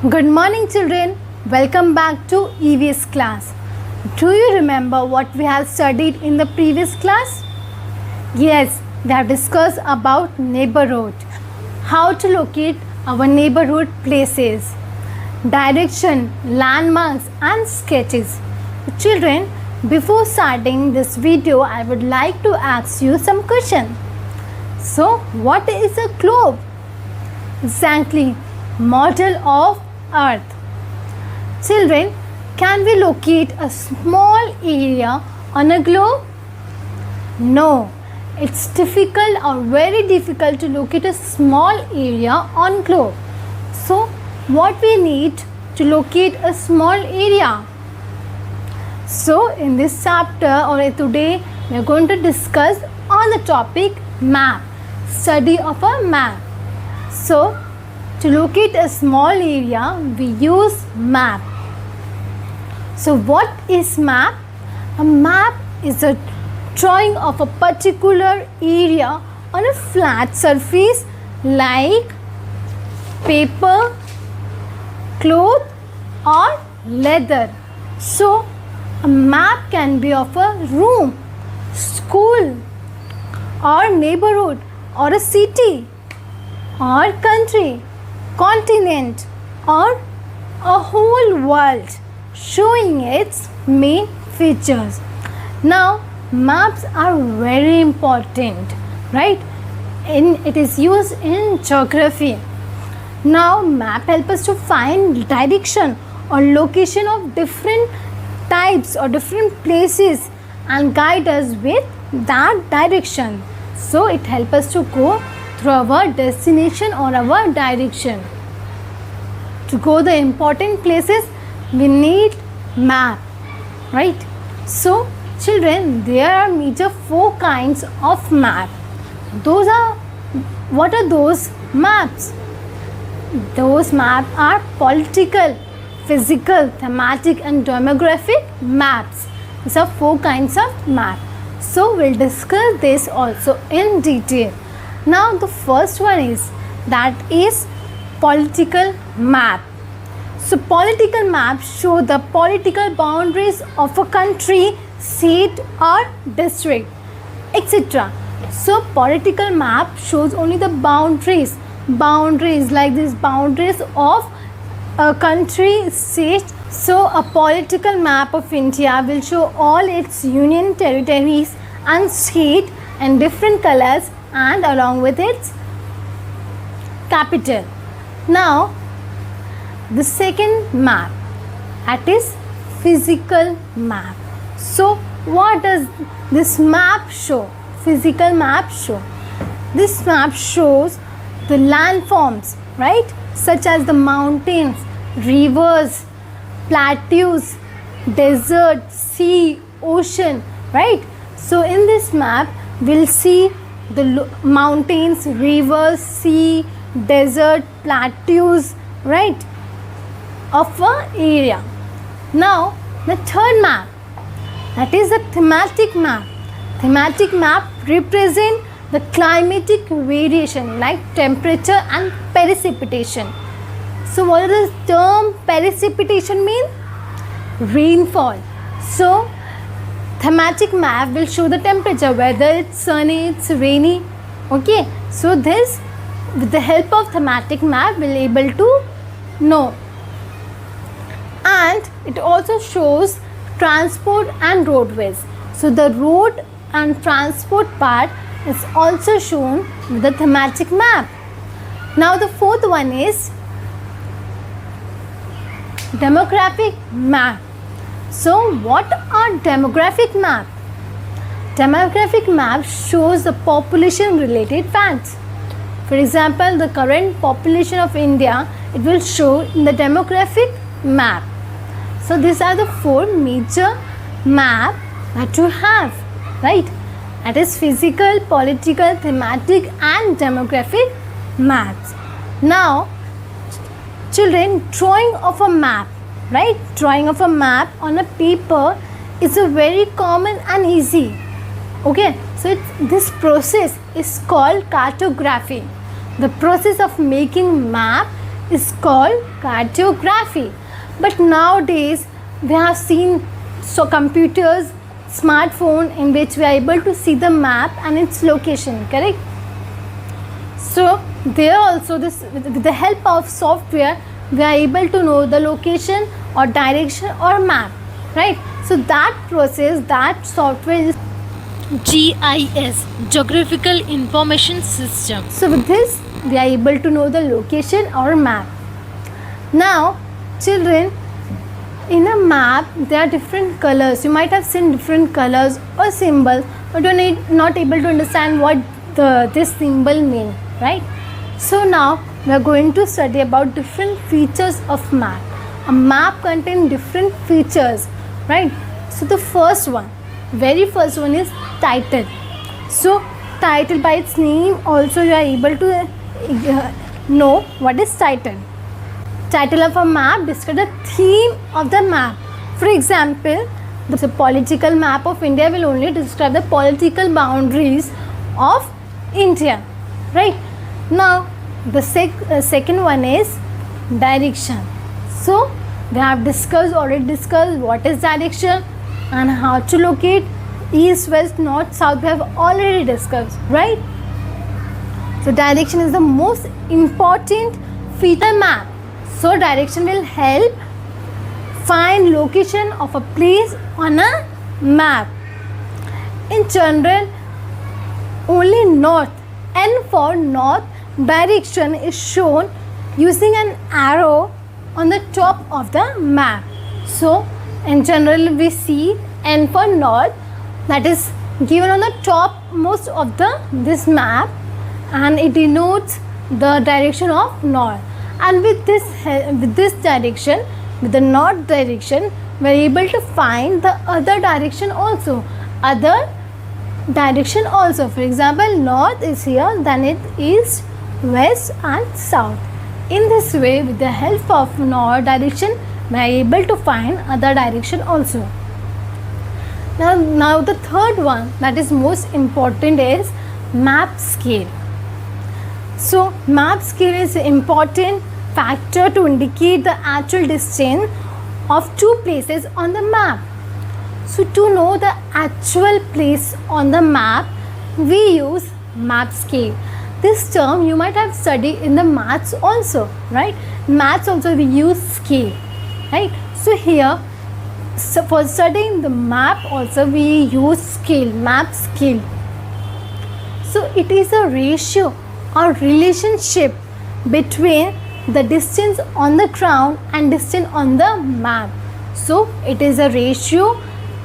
Good morning children, welcome back to EVS class. Do you remember what we have studied in the previous class? Yes, we have discussed about neighborhood, how to locate our neighborhood places, direction, landmarks and sketches. Children, before starting this video, I would like to ask you some questions. So, what is a globe? Exactly, model of Earth. Children, can we locate a small area on a globe? No, it's difficult or very difficult to locate a small area on globe. So, what we need to locate a small area? So, in this chapter or today, we are going to discuss on the topic map, study of a map. So, to locate a small area, we use map. So, what is map? A map is a drawing of a particular area on a flat surface like paper, cloth or leather. So, a map can be of a room, school or neighborhood or a city or country, continent or a whole world, showing its main features. Now, maps are very important, right? It is used in geography. Now, map help us to find direction or location of different types or different places and guide us with that direction. So, it helps us to go through our destination or our direction. To go the important places, we need map, right? So, children, there are major 4 kinds of map. What are those maps? Those maps are political, physical, thematic and demographic maps. These are 4 kinds of map. So, we'll discuss this also in detail. Now, the first one is political map. So, political maps show the political boundaries of a country, state or district, etc. So, political map shows only the boundaries like these boundaries of a country, state. So, a political map of India will show all its union territories and state in different colors and along with its capital. Now, the second map, that is physical map. So, what does this map show? Physical map show. This map shows the landforms, right? Such as the mountains, rivers, plateaus, desert, sea, ocean, right? So, in this map, we'll see the mountains, rivers, sea, desert, plateaus, right, of an area. Now, the third map, that is a thematic map. Thematic map represent the climatic variation like temperature and precipitation. So, what does the term precipitation mean? Rainfall. So, thematic map will show the temperature, whether it's sunny, it's rainy. Okay, so this, with the help of thematic map, we'll able to know. And it also shows transport and roadways. So, the road and transport part is also shown with the thematic map. Now, the fourth one is demographic map. So, what are demographic map? Demographic map shows the population related facts. For example, the current population of India, it will show in the demographic map. So, these are the 4 major map that you have, right? That is physical, political, thematic and demographic maps. Now, children, drawing of a map, right? Drawing of a map on a paper is a very common and easy. Okay, so this process is called cartography. The process of making map is called cartography. But nowadays we have seen computers, smartphone in which we are able to see the map and its location, correct? So there also this, with the help of software, we are able to know the location or direction or map, right? So that process, that software is GIS, Geographical Information System. So with this we are able to know the location or map. Now children, in a map there are different colors. You might have seen different colors or symbols, but you are not able to understand what this symbol mean, right? So now we are going to study about different features of map. A map contains different features, right? So the very first one is title. So title, by its name also you are able to know what is title. Title of a map describes the theme of the map. For example, the political map of India will only describe the political boundaries of India, right? Now the second one is direction. So we have already discussed what is direction and how to locate. East, west, north, south we have already discussed, right? So direction is the most important feature map. So direction will help find location of a place on a map. In general, only north, N for north direction is shown using an arrow on the top of the map. So in general we see N for north, that is given on the top most of this map, and it denotes the direction of north. And with this direction, with the north direction, we are able to find the other direction also. For example, north is here, then it is west and south. In this way, with the help of north direction, we are able to find other direction also. Now the third one, that is most important, is map scale. So map scale is an important factor to indicate the actual distance of two places on the map. So to know the actual place on the map, we use map scale. This term you might have studied in the maths also, right? Maths also we use scale, right? So here, for studying the map also we use scale, map scale. So it is a ratio or relationship between the distance on the ground and distance on the map. So it is a ratio,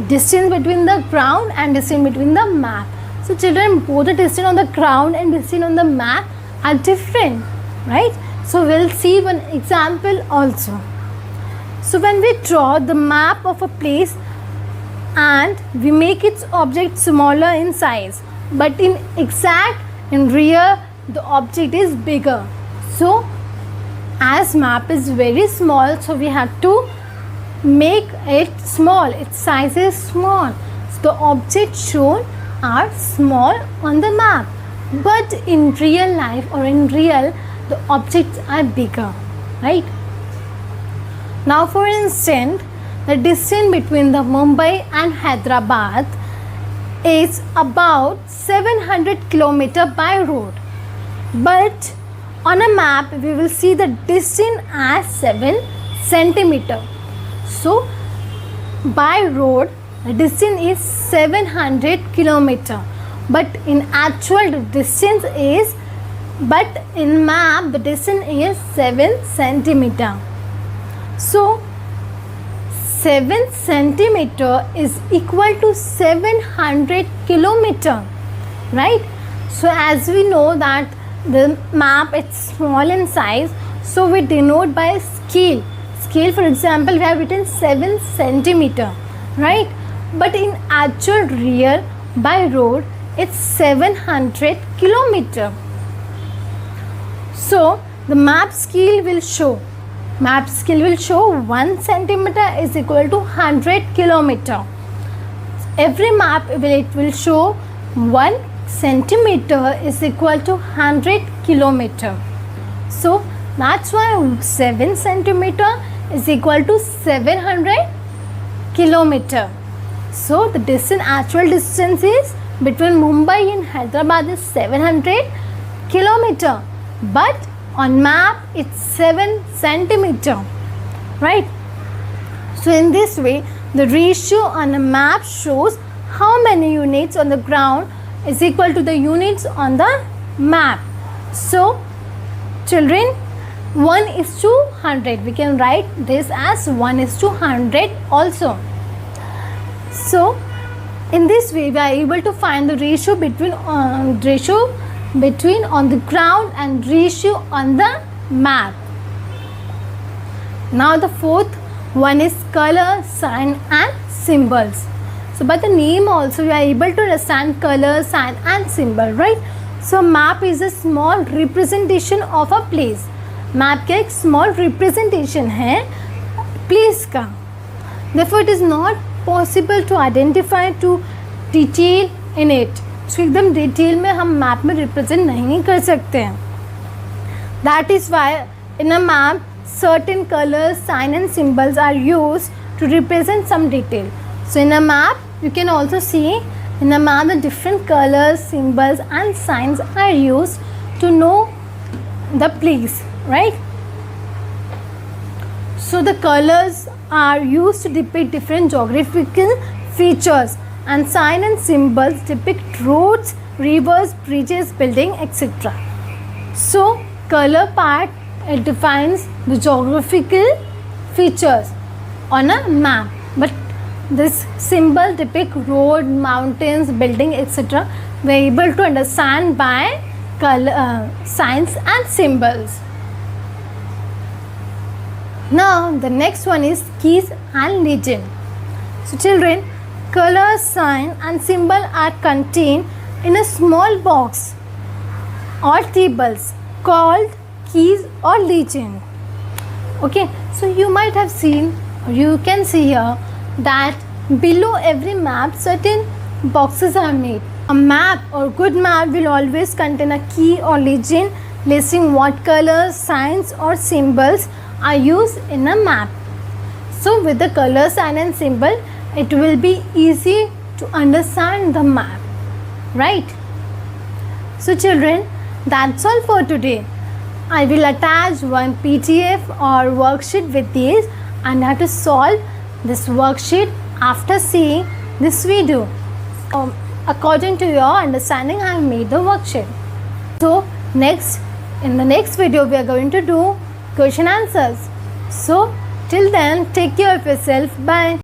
distance between the ground and distance between the map. So children, both the distance on the ground and distance on the map are different, right? So we'll see one example also. So when we draw the map of a place and we make its object smaller in size, but in real the object is bigger. So as map is very small, so we have to make it small, its size is small. So the objects shown are small on the map, but in real life or in real the objects are bigger, right? Now for instance, the distance between the Mumbai and Hyderabad is about 700 km by road, but on a map we will see the distance as 7 centimeter. So by road the distance is 700 km, but in actual distance is, but in map the distance is 7 centimeter. So 7 centimeter is equal to 700 kilometer, right? So as we know that the map is small in size, so we denote by scale. Scale, for example, we have written 7 centimeter, right? But in actual real by road it's 700 kilometer. So the map scale will show 1 centimeter is equal to 100 kilometer. Every map will show 1 centimeter is equal to 100 kilometer. So That's why 7 centimeter is equal to 700 kilometer. So the distance, actual distance is between Mumbai and Hyderabad is 700 kilometer, but on map it's 7 centimeter, right? So in this way, the ratio on a map shows how many units on the ground is equal to the units on the map. So children, 1:100, we can write this as 1:100 also. So in this way, we are able to find the ratio between on the ground and ratio on the map. Now the fourth one is color, sign and symbols. So by the name also we are able to understand color, sign and symbol, right? So map is a small representation of a place. Map का एक small representation है place का. Therefore it is not possible to identify to detail in it. So एकदम detail में हम map में represent नहीं कर सकते हैं. That is why in a map certain colors, sign and symbols are used to represent some detail. So in a map you can also see in a map the different colors, symbols and signs are used to know the place, right? So the colors are used to depict different geographical features, and sign and symbols depict roads, rivers, bridges, building, etc. So color part, it defines the geographical features on a map, but this symbol depict road, mountains, building, etc. We are able to understand by color, signs and symbols. Now the next one is keys and legend. So children, color, sign and symbol are contained in a small box or tables called keys or legend. Okay, so you might have seen, or you can see here, that below every map certain boxes are made. A map or good map will always contain a key or legend listing what colors, signs or symbols are used in a map. So with the color, sign and symbol, it will be easy to understand the map, right? So children, that's all for today. I will attach one PDF or worksheet with these, and have to solve this worksheet after seeing this video. According to your understanding, I have made the worksheet. So in the next video we are going to do question answers. So till then, take care of yourself. Bye.